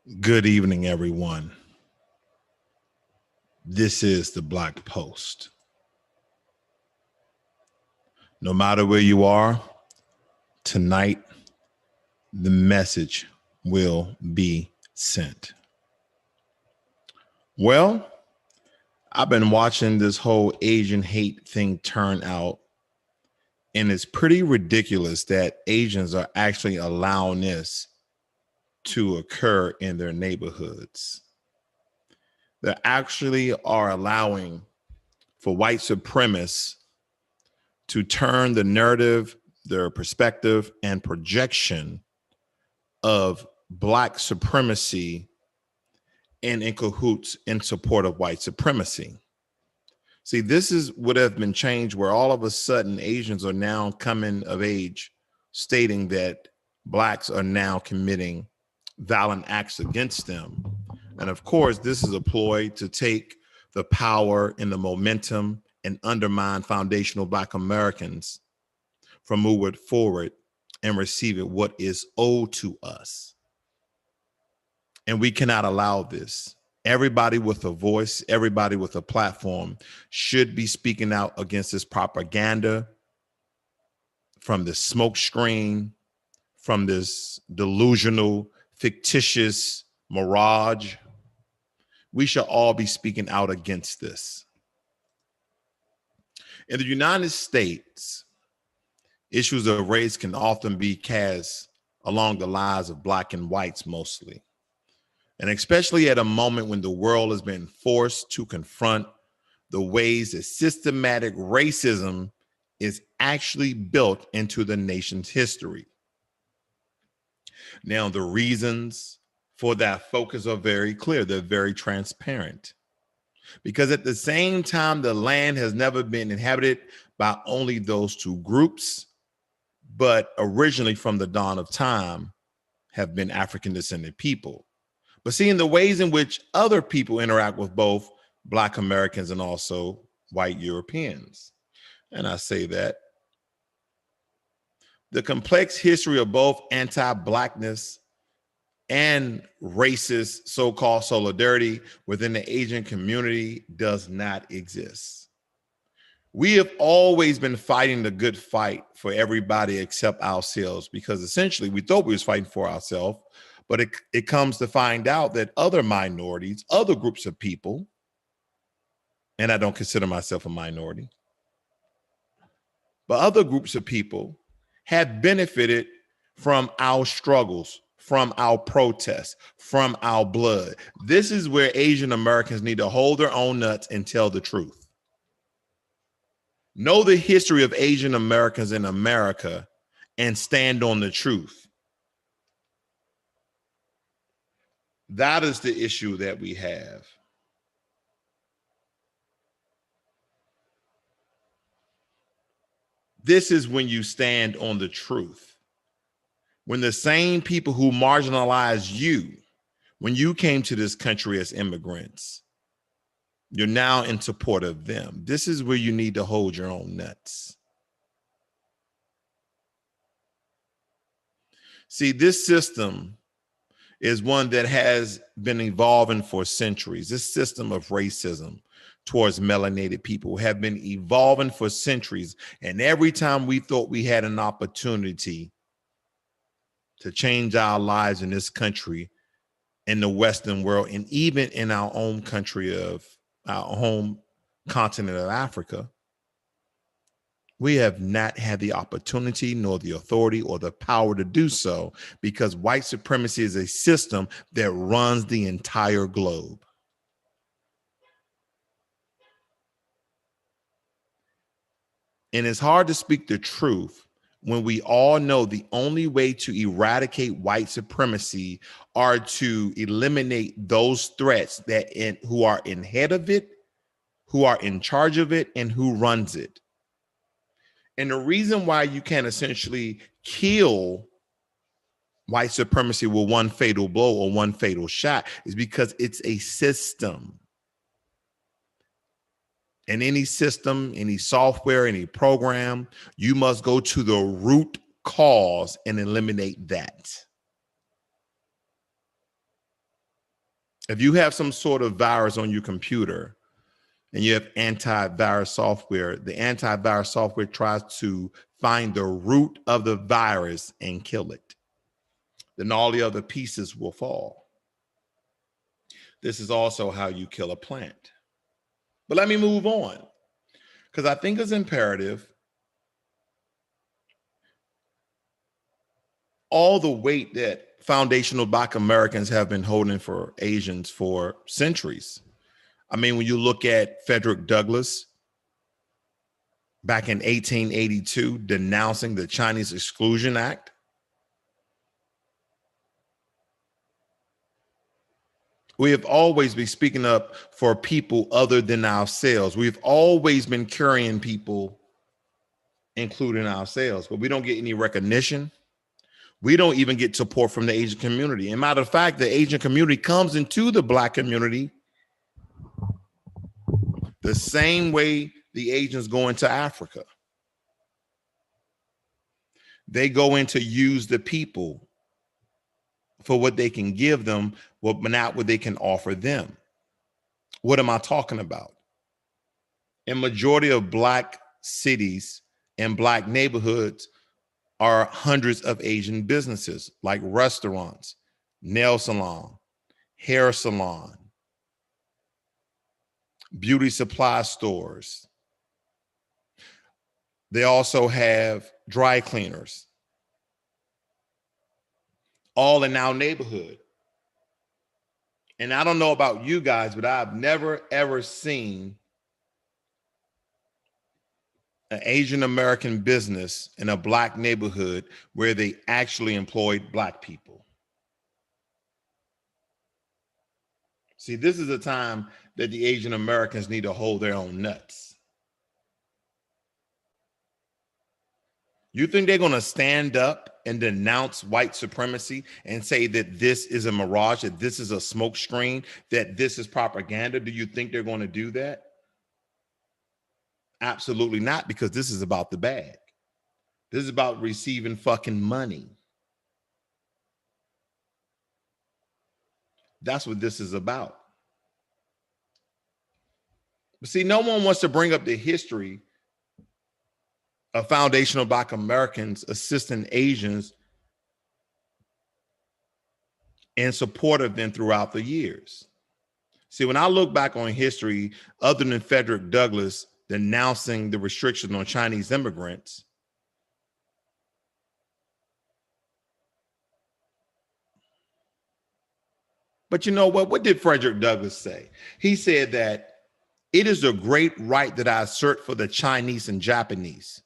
Good evening, everyone. This is the Black Post. No matter where you are, tonight the message will be sent. Well, I've been watching this whole Asian hate thing turn out, and it's pretty ridiculous that Asians are actually allowing this to occur in their neighborhoods. They actually are allowing for white supremacists to turn the narrative, their perspective, and projection of Black supremacy and in cahoots in support of white supremacy. See, this is what has been changed, where all of a sudden Asians are now coming of age stating that Blacks are now committing violent acts against them. And of course, this is a ploy to take the power and the momentum and undermine foundational Black Americans from moving forward and receiving what is owed to us. And we cannot allow this. Everybody with a voice, everybody with a platform should be speaking out against this propaganda from this smoke screen, from this delusional, fictitious mirage. We should all be speaking out against this. In the United States, issues of race can often be cast along the lines of Black and whites mostly. And especially at a moment when the world has been forced to confront the ways that systematic racism is actually built into the nation's history. Now, the reasons for that focus are very clear. They're very transparent. Because at the same time, the land has never been inhabited by only those two groups, but originally from the dawn of time have been African descendant people. But seeing the ways in which other people interact with both Black Americans and also white Europeans. And I say that the complex history of both anti-Blackness and racist so-called solidarity within the Asian community does not exist. We have always been fighting the good fight for everybody except ourselves, because essentially we thought we was fighting for ourselves, but it comes to find out that other minorities, other groups of people, and I don't consider myself a minority, but other groups of people have benefited from our struggles, from our protests, from our blood. This is where Asian Americans need to hold their own nuts and tell the truth. Know the history of Asian Americans in America and stand on the truth. That is the issue that we have. This is when you stand on the truth. When the same people who marginalized you when you came to this country as immigrants, you're now in support of them. This is where you need to hold your own nuts. See, this system is one that has been evolving for centuries. This system of racism towards melanated people have been evolving for centuries. And every time we thought we had an opportunity to change our lives in this country, in the Western world, and even in our own country of our home continent of Africa, we have not had the opportunity, nor the authority, or the power to do so, because white supremacy is a system that runs the entire globe. And it's hard to speak the truth when we all know the only way to eradicate white supremacy are to eliminate those threats who are in head of it, who are in charge of it, and who runs it. And the reason why you can essentially kill white supremacy with one fatal blow or one fatal shot is because it's a system. In any system, any software, any program, you must go to the root cause and eliminate that. If you have some sort of virus on your computer and you have antivirus software, the antivirus software tries to find the root of the virus and kill it. Then all the other pieces will fall. This is also how you kill a plant. But let me move on, because I think it's imperative. All the weight that foundational Black Americans have been holding for Asians for centuries. I mean, when you look at Frederick Douglass back in 1882, denouncing the Chinese Exclusion Act, we have always been speaking up for people other than ourselves. We've always been carrying people, including ourselves, but we don't get any recognition. We don't even get support from the Asian community. And matter of fact, the Asian community comes into the Black community the same way the Asians go into Africa. They go in to use the people for what they can give them, but not what they can offer them. What am I talking about? In majority of Black cities and Black neighborhoods are hundreds of Asian businesses like restaurants, nail salon, hair salon, beauty supply stores. They also have dry cleaners, all in our neighborhood. And I don't know about you guys, but I've never, ever seen an Asian American business in a Black neighborhood where they actually employed Black people. See, this is a time that the Asian Americans need to hold their own nuts. You think they're going to stand up and denounce white supremacy and say that this is a mirage, that this is a smokescreen, that this is propaganda? Do you think they're going to do that? Absolutely not, because this is about the bag. This is about receiving fucking money. That's what this is about. But see, no one wants to bring up the history of foundational Black Americans assisting Asians in support of them throughout the years. See, when I look back on history, other than Frederick Douglass denouncing the restriction on Chinese immigrants, but you know what? What did Frederick Douglass say? He said that it is a great right that I assert for the Chinese and Japanese,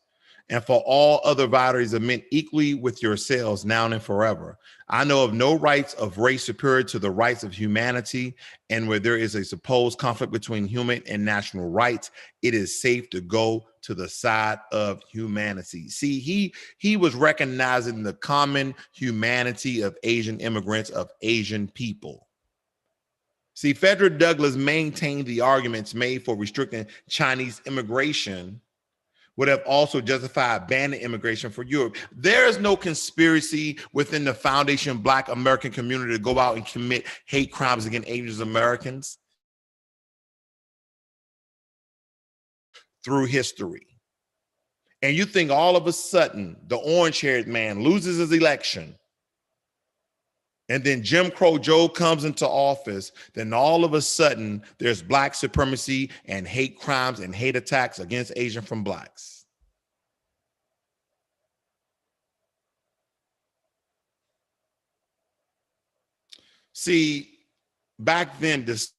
and for all other varieties of men equally with yourselves now and forever. I know of no rights of race superior to the rights of humanity, and where there is a supposed conflict between human and national rights, it is safe to go to the side of humanity. See, he was recognizing the common humanity of Asian immigrants, of Asian people. See, Frederick Douglass maintained the arguments made for restricting Chinese immigration would have also justified banning immigration for Europe. There is no conspiracy within the foundation Black American community to go out and commit hate crimes against Asian Americans through history. And you think all of a sudden the orange-haired man loses his election, and then Jim Crow Joe comes into office, then all of a sudden there's Black supremacy and hate crimes and hate attacks against Asian from Blacks. See, back then, this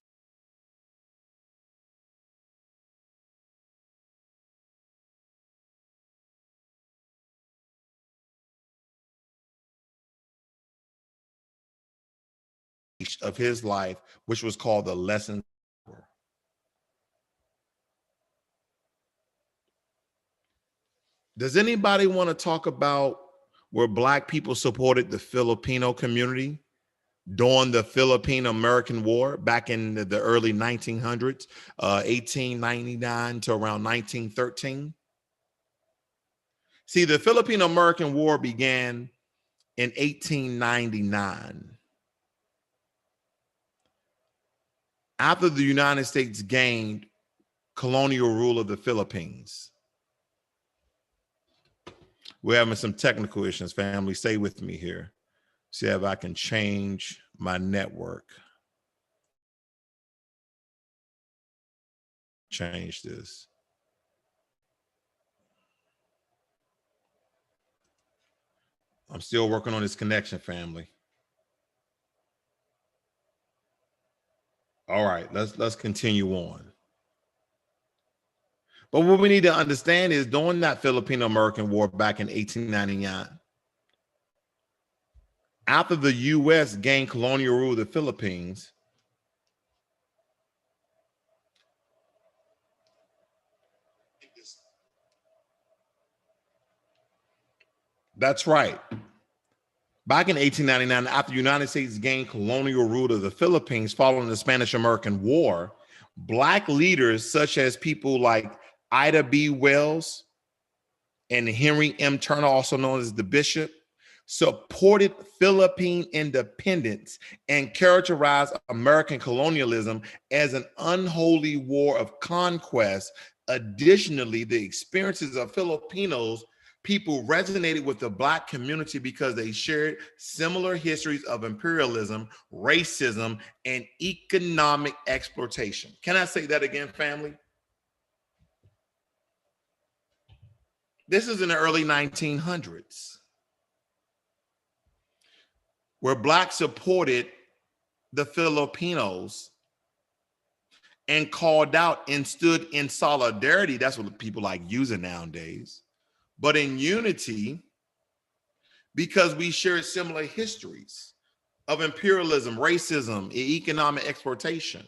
of his life, which was called the lesson. Does anybody want to talk about where Black people supported the Filipino community during the Philippine-American War back in the early 1900s, 1899 to around 1913? See, the Philippine-American War began in 1899. After the United States gained colonial rule of the Philippines. We're having some technical issues, family. Stay with me here. See if I can change my network. Change this. I'm still working on this connection, family. All right, let's continue on. But what we need to understand is during that Filipino-American War back in 1899, after the U.S. gained colonial rule of the Philippines, that's right. Back in 1899, after the United States gained colonial rule of the Philippines following the Spanish-American War, Black leaders such as people like Ida B. Wells and Henry M. Turner, also known as the Bishop, supported Philippine independence and characterized American colonialism as an unholy war of conquest. Additionally, the experiences of Filipinos people resonated with the Black community because they shared similar histories of imperialism, racism, and economic exploitation. Can I say that again, family? This is in the early 1900s, where Blacks supported the Filipinos and called out and stood in solidarity. That's what people like using nowadays, but in unity, because we share similar histories of imperialism, racism, and economic exploitation.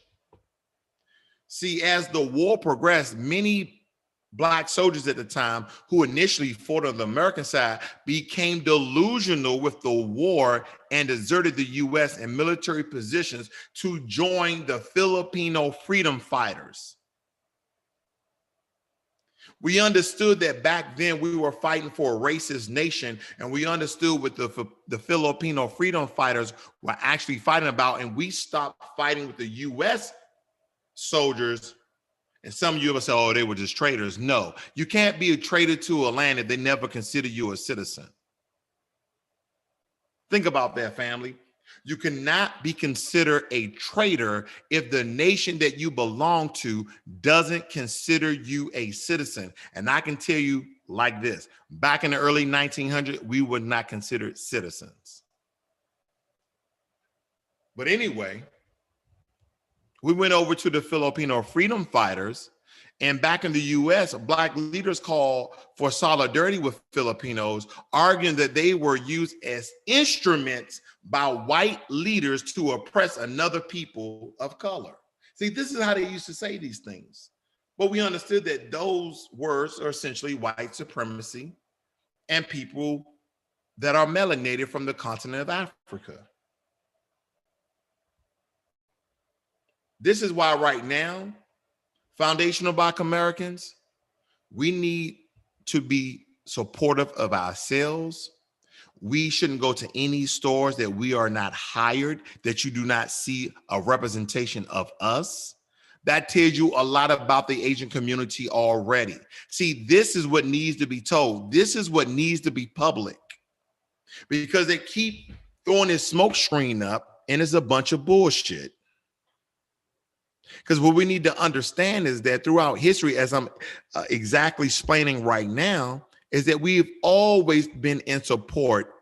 See, as the war progressed, many Black soldiers at the time who initially fought on the American side became delusional with the war and deserted the U.S. and military positions to join the Filipino freedom fighters. We understood that back then we were fighting for a racist nation, and we understood what the Filipino freedom fighters were actually fighting about, and we stopped fighting with the U.S. soldiers. And some of you will say, oh, they were just traitors. No, you can't be a traitor to a land if they never consider you a citizen. Think about that, family. You cannot be considered a traitor if the nation that you belong to doesn't consider you a citizen. And I can tell you like this, back in the early 1900s, we were not considered citizens. But anyway, we went over to the Filipino freedom fighters, and back in the US, Black leaders called for solidarity with Filipinos, arguing that they were used as instruments by white leaders to oppress another people of color. See, this is how they used to say these things. But we understood that those words are essentially white supremacy and people that are melanated from the continent of Africa. This is why right now, foundational Black Americans, we need to be supportive of ourselves. We shouldn't go to any stores that we are not hired, that you do not see a representation of us. That tells you a lot about the Asian community already. See, this is what needs to be told. This is what needs to be public, because they keep throwing this smoke screen up and it's a bunch of bullshit. Because what we need to understand is that throughout history, as I'm exactly explaining right now, is that we've always been in support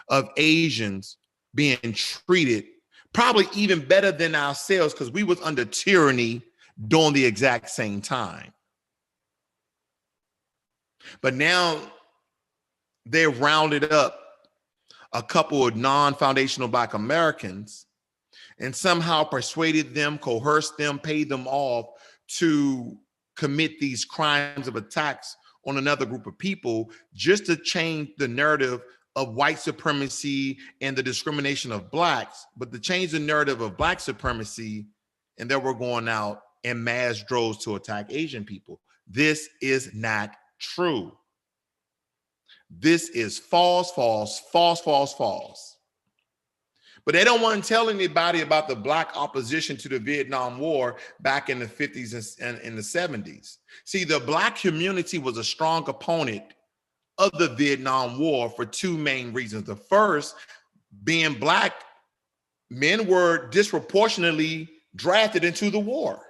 of Asians being treated probably even better than ourselves, because we was under tyranny during the exact same time. But now they've rounded up a couple of non-foundational Black Americans and somehow persuaded them, coerced them, paid them off to commit these crimes of attacks on another group of people, just to change the narrative of white supremacy and the discrimination of Blacks, but to change the narrative of Black supremacy, and that we're going out in mass droves to attack Asian people. This is not true. This is false, false, false, false, false. But they don't want to tell anybody about the Black opposition to the Vietnam War back in the 50s and in the 70s. See, the Black community was a strong opponent of the Vietnam War for two main reasons. The first being Black men were disproportionately drafted into the war.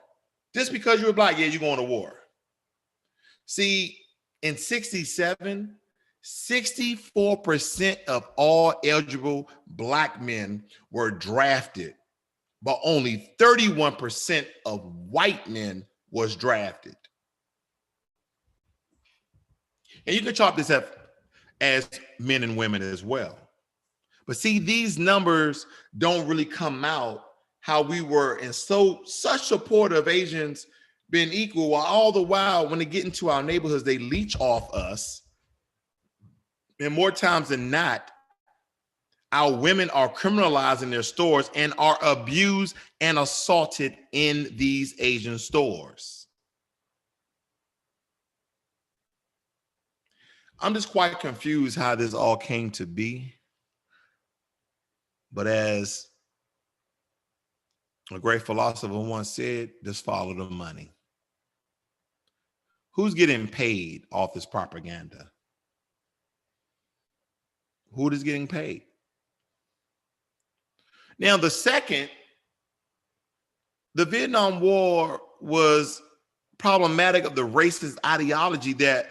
Just because you were Black, yeah, you're going to war. See, in 67, 64% of all eligible Black men were drafted, but only 31% of white men was drafted. And you can chalk this up as men and women as well. But see, these numbers don't really come out how we were in such support of Asians being equal, while all the while, when they get into our neighborhoods, they leech off us. And more times than not, our women are criminalized in their stores and are abused and assaulted in these Asian stores. I'm just quite confused how this all came to be. But as a great philosopher once said, just follow the money. Who's getting paid off this propaganda? Who is getting paid? Now, the second, the Vietnam War was problematic of the racist ideology that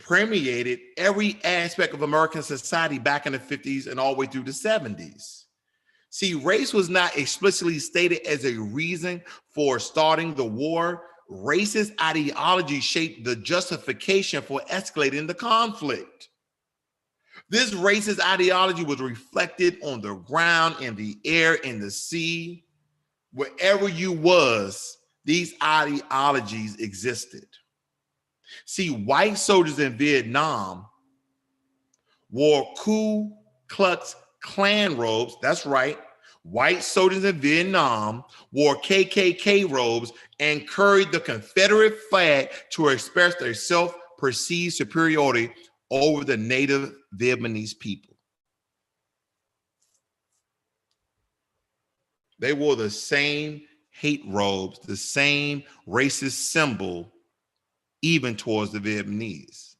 permeated every aspect of American society back in the 50s and all the way through the 70s. See, race was not explicitly stated as a reason for starting the war. Racist ideology shaped the justification for escalating the conflict. This racist ideology was reflected on the ground, in the air, in the sea. Wherever you was, these ideologies existed. See, white soldiers in Vietnam wore Ku Klux Klan robes. That's right. White soldiers in Vietnam wore KKK robes and carried the Confederate flag to express their self-perceived superiority over the native Vietnamese people. They wore the same hate robes, the same racist symbol, even towards the Vietnamese.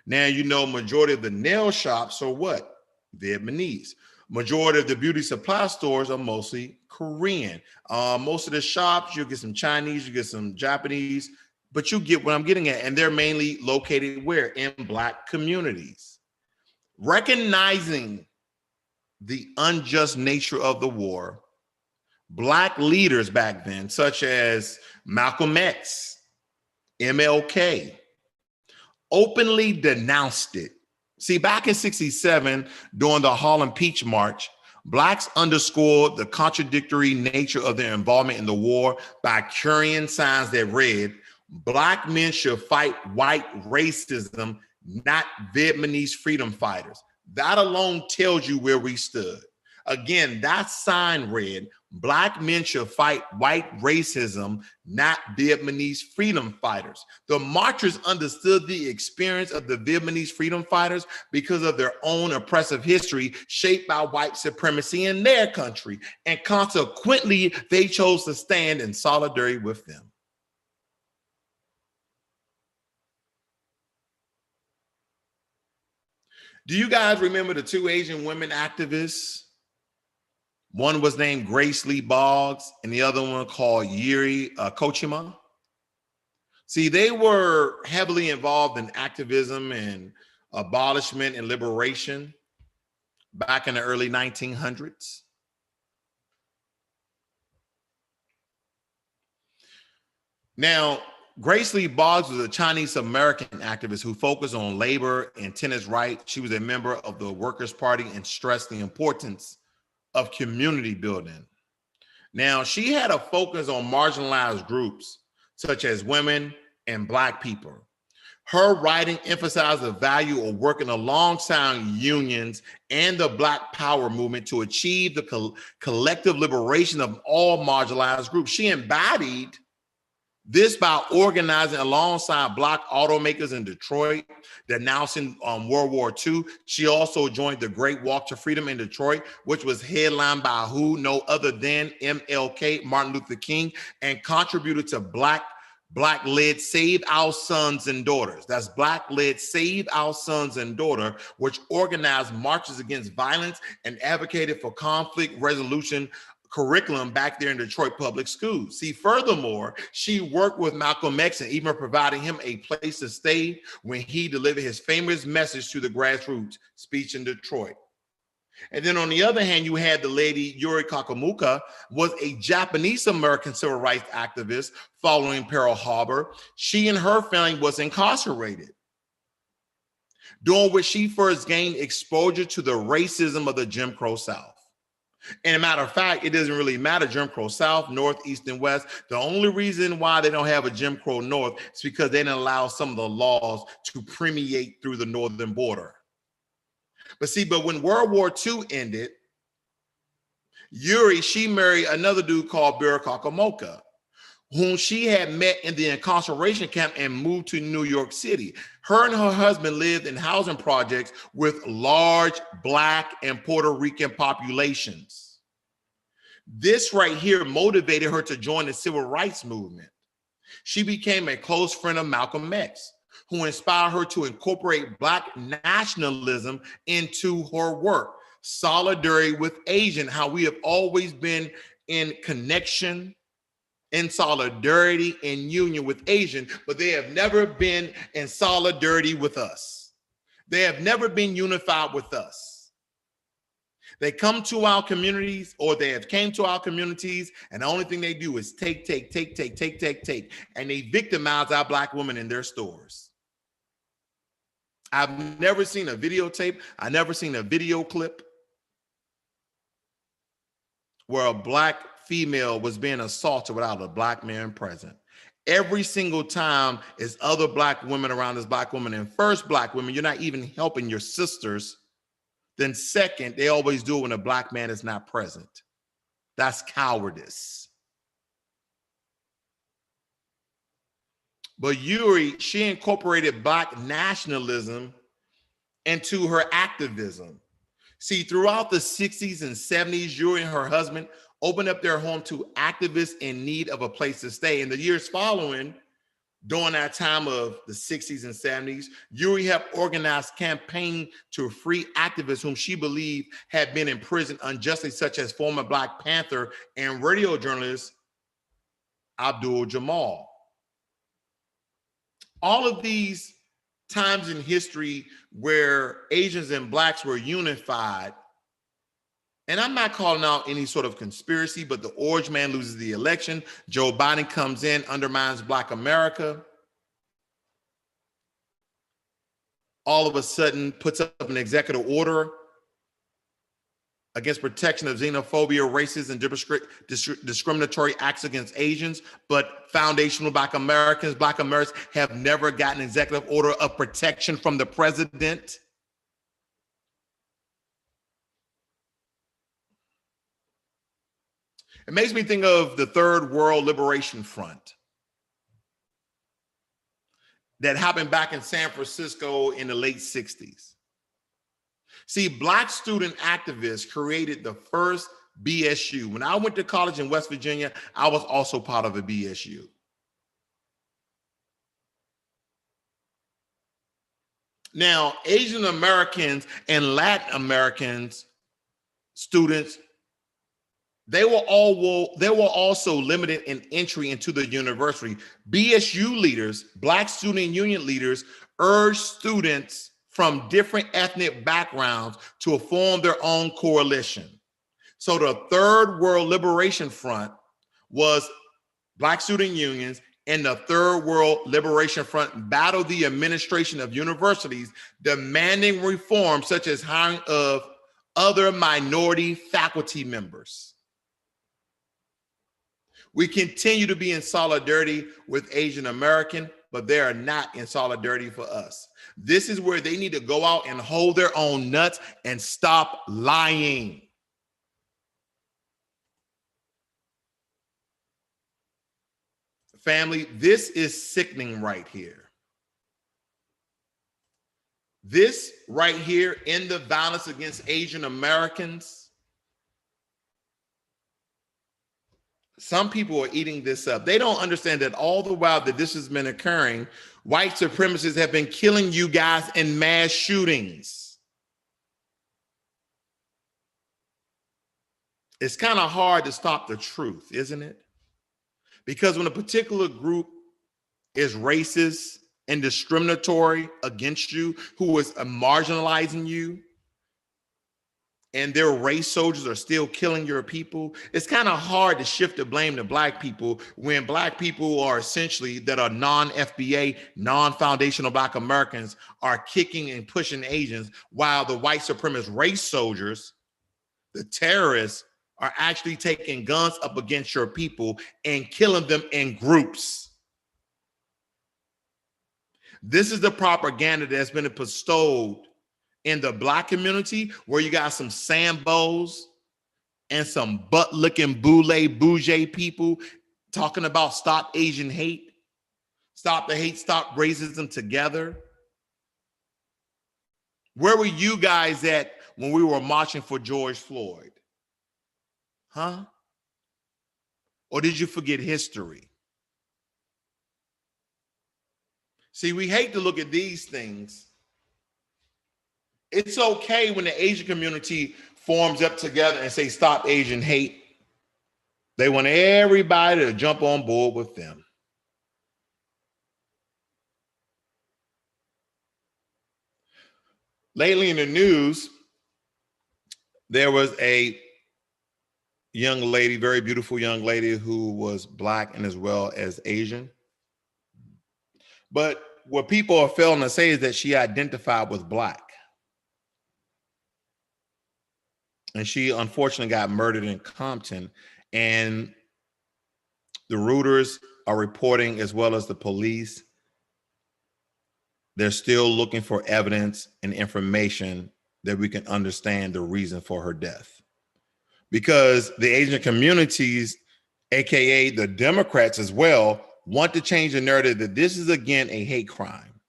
Now, you know, majority of the nail shops are what? Vietnamese. Majority of the beauty supply stores are mostly Korean. Most of the shops, you'll get some Chinese, you get some Japanese, but you get what I'm getting at. And they're mainly located where? In Black communities. Recognizing the unjust nature of the war, Black leaders back then, such as Malcolm X, MLK, openly denounced it. See, back in 67, during the Harlem Peach March, Blacks underscored the contradictory nature of their involvement in the war by carrying signs that read, Black men should fight white racism, not Vietnamese freedom fighters. That alone tells you where we stood. Again, that sign read, Black men should fight white racism, not Vietnamese freedom fighters. The marchers understood the experience of the Vietnamese freedom fighters because of their own oppressive history shaped by white supremacy in their country. And consequently, they chose to stand in solidarity with them. Do you guys remember the two Asian women activists? One was named Grace Lee Boggs and the other one called Yuri Kochima. See, they were heavily involved in activism and abolishment and liberation back in the early 1900s. Now, Grace Lee Boggs was a Chinese American activist who focused on labor and tenants' rights. She was a member of the Workers' Party and stressed the importance of community building. Now, she had a focus on marginalized groups such as women and Black people. Her writing emphasized the value of working alongside unions and the Black Power movement to achieve the collective liberation of all marginalized groups. She embodied This by organizing alongside black automakers in Detroit, denouncing World War II. She also joined the Great Walk to Freedom in Detroit, which was headlined by who? No other than MLK, Martin Luther King, and contributed to Black-led Save Our Sons and Daughters. That's Black-led Save Our Sons and Daughter, which organized marches against violence and advocated for conflict resolution curriculum back there in Detroit public schools. See, furthermore, she worked with Malcolm X and even providing him a place to stay when he delivered his famous message to the grassroots speech in Detroit. And then on the other hand, you had the lady Yuri Kakamuka, was a Japanese American civil rights activist following Pearl Harbor. She and her family was incarcerated, during which she first gained exposure to the racism of the Jim Crow South. And a matter of fact, it doesn't really matter, Jim Crow South, North, East, and West. The only reason why they don't have a Jim Crow North is because they didn't allow some of the laws to permeate through the northern border. But when World War II ended, Yuri, she married another dude called Bill Kakamoka, whom she had met in the incarceration camp and moved to New York City. Her and her husband lived in housing projects with large Black and Puerto Rican populations. This right here motivated her to join the civil rights movement. She became a close friend of Malcolm X, who inspired her to incorporate Black nationalism into her work. Solidarity with Asian, how we have always been in connection, in solidarity and union with Asian, but they have never been in solidarity with us. They have never been unified with us. They come to our communities, or they have came to our communities, and the only thing they do is take, and they victimize our Black women in their stores. I've never seen a videotape, I've never seen a video clip where a Black female was being assaulted without a Black man present. Every single time is other Black women around this Black woman. And first, Black women, you're not even helping your sisters. Then second, they always do it when a Black man is not present. That's cowardice. But Yuri, she incorporated Black nationalism into her activism. See, throughout the 60s and 70s, Yuri and her husband opened up their home to activists in need of a place to stay. In the years following, during that time of the 60s and 70s, Yuri helped organize campaign to free activists whom she believed had been in prison unjustly, such as former Black Panther and radio journalist Abdul Jamal. All of these times in history where Asians and Blacks were unified, and I'm not calling out any sort of conspiracy, but the orange man loses the election, Joe Biden comes in, undermines Black America, all of a sudden puts up an executive order against protection of xenophobia, racism, and discriminatory acts against Asians, but foundational Black Americans have never gotten an executive order of protection from the president. It makes me think of the Third World Liberation Front that happened back in San Francisco in the late 60s. See, Black student activists created the first BSU. When I went to college in West Virginia, I was also part of a BSU. Now, Asian Americans and Latin Americans students, they were also limited in entry into the university. BSU leaders, Black student union leaders, urged students from different ethnic backgrounds to form their own coalition. So the Third World Liberation Front was Black student unions, and the Third World Liberation Front battled the administration of universities, demanding reform such as hiring of other minority faculty members. We continue to be in solidarity with Asian American, but they are not in solidarity for us. This is where they need to go out and hold their own nuts and stop lying. Family, this is sickening right here. This right here in the violence against Asian Americans, some people are eating this up. They don't understand that all the while that this has been occurring, white supremacists have been killing you guys in mass shootings. It's kind of hard to stop the truth, isn't it? Because when a particular group is racist and discriminatory against you, who is marginalizing you, and their race soldiers are still killing your people, it's kind of hard to shift the blame to black people when black people are essentially that are non-FBA, non-foundational black Americans are kicking and pushing Asians, while the white supremacist race soldiers, the terrorists, are actually taking guns up against your people and killing them in groups. This is the propaganda that's been bestowed in the black community, where you got some Sambos and some butt-licking boule-bougé people talking about stop Asian hate, stop the hate, stop racism together. Where were you guys at when we were marching for George Floyd? Huh? Or did you forget history? See, we hate to look at these things. It's okay when the Asian community forms up together and say, stop Asian hate. They want everybody to jump on board with them. Lately in the news, there was a young lady, very beautiful young lady, who was black and as well as Asian. But what people are failing to say is that she identified with black. And she unfortunately got murdered in Compton. And the Reuters are reporting, as well as the police, they're still looking for evidence and information that we can understand the reason for her death. Because the Asian communities, AKA the Democrats as well, want to change the narrative that this is, again, a hate crime.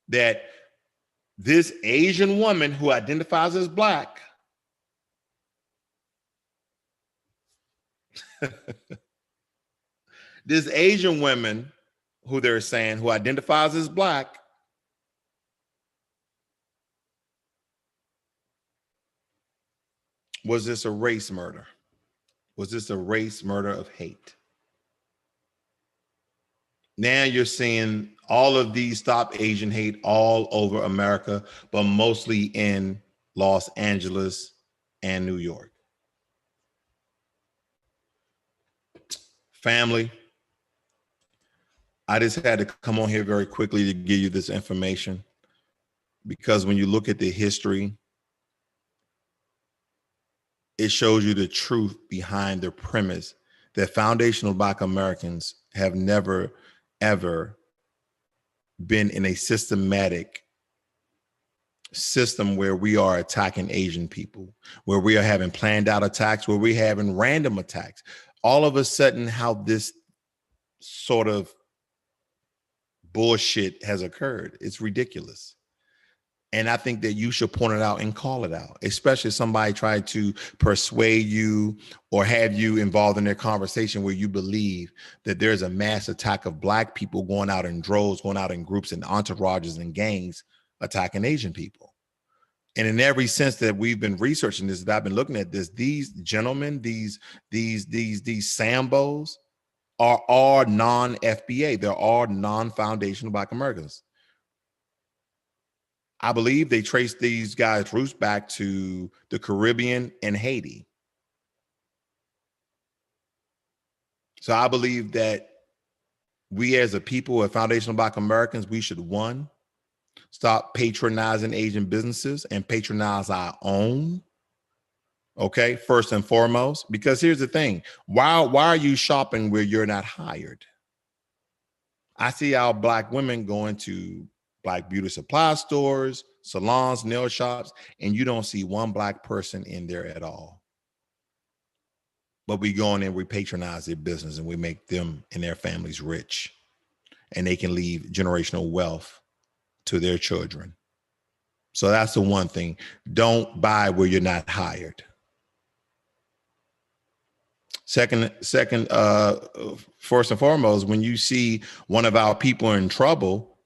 That this Asian woman who identifies as black this Asian woman who they're saying who identifies as black was this a race murder? Was this a race murder of hate? Now you're seeing all of these stop Asian hate all over America, but mostly in Los Angeles and New York. Family, I just had to come on here very quickly to give you this information, because when you look at the history, it shows you the truth behind the premise that foundational Black Americans have never, ever been in a systematic system where we are attacking Asian people, where we are having planned out attacks, where we're having random attacks. All of a sudden, how this sort of bullshit has occurred, it's ridiculous. And I think that you should point it out and call it out, especially if somebody tried to persuade you or have you involved in their conversation where you believe that there's a mass attack of Black people going out in droves, going out in groups and entourages and gangs attacking Asian people. And in every sense that we've been researching this, that I've been looking at this, these gentlemen, these Sambos are all non-FBA. They're all non-foundational Black Americans. I believe they trace these guys' roots back to the Caribbean and Haiti. So I believe that we as a people of foundational Black Americans, we should, one, stop patronizing Asian businesses and patronize our own. Okay, first and foremost, because here's the thing. Why are you shopping where you're not hired? I see our Black women going to Black beauty supply stores, salons, nail shops, and you don't see one Black person in there at all. but we go in and we patronize their business and we make them and their families rich, and they can leave generational wealth to their children. So that's the one thing. Don't buy where you're not hired. Second, first and foremost, when you see one of our people in trouble,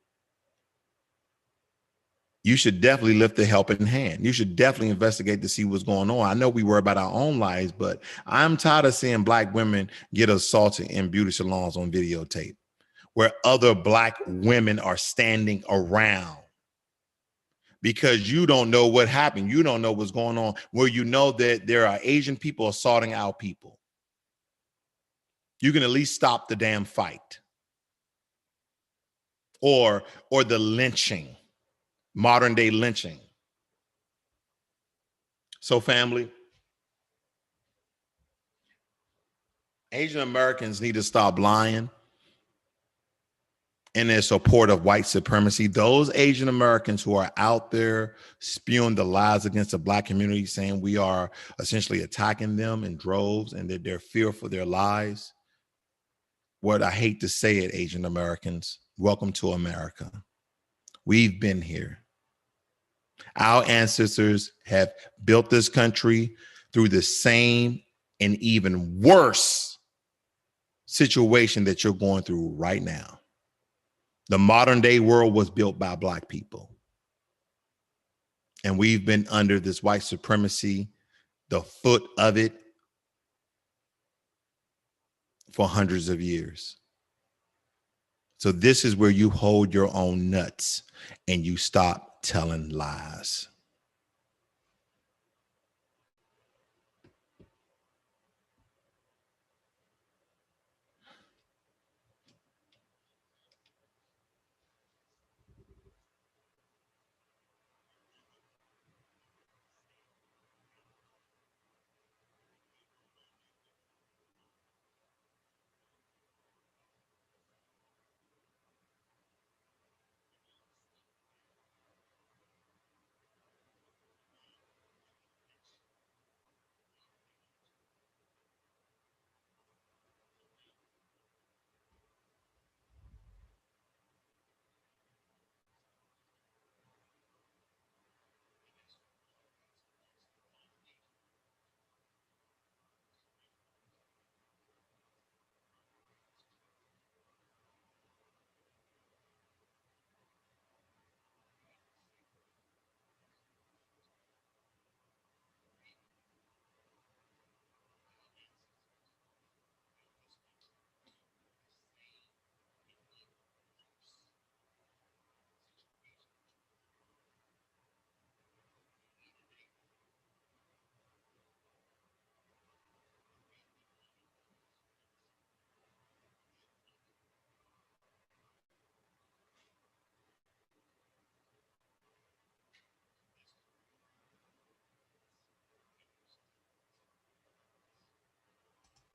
you should definitely lift a helping hand. You should definitely investigate to see what's going on. I know we worry about our own lives, but I'm tired of seeing Black women get assaulted in beauty salons on videotape, where other Black women are standing around because you don't know what happened. You don't know what's going on, where you know that there are Asian people assaulting our people. You can at least stop the damn fight. Or the lynching, modern day lynching. So family, Asian Americans need to stop lying in their support of white supremacy. Those Asian Americans who are out there spewing the lies against the Black community, saying we are essentially attacking them in droves and that they're fearful for their lives. What I hate to say it, Asian Americans, welcome to America. We've been here. Our ancestors have built this country through the same and even worse situation that you're going through right now. The modern day world was built by Black people. And we've been under this white supremacy, the foot of it, for hundreds of years. So this is where you hold your own nuts and you stop telling lies.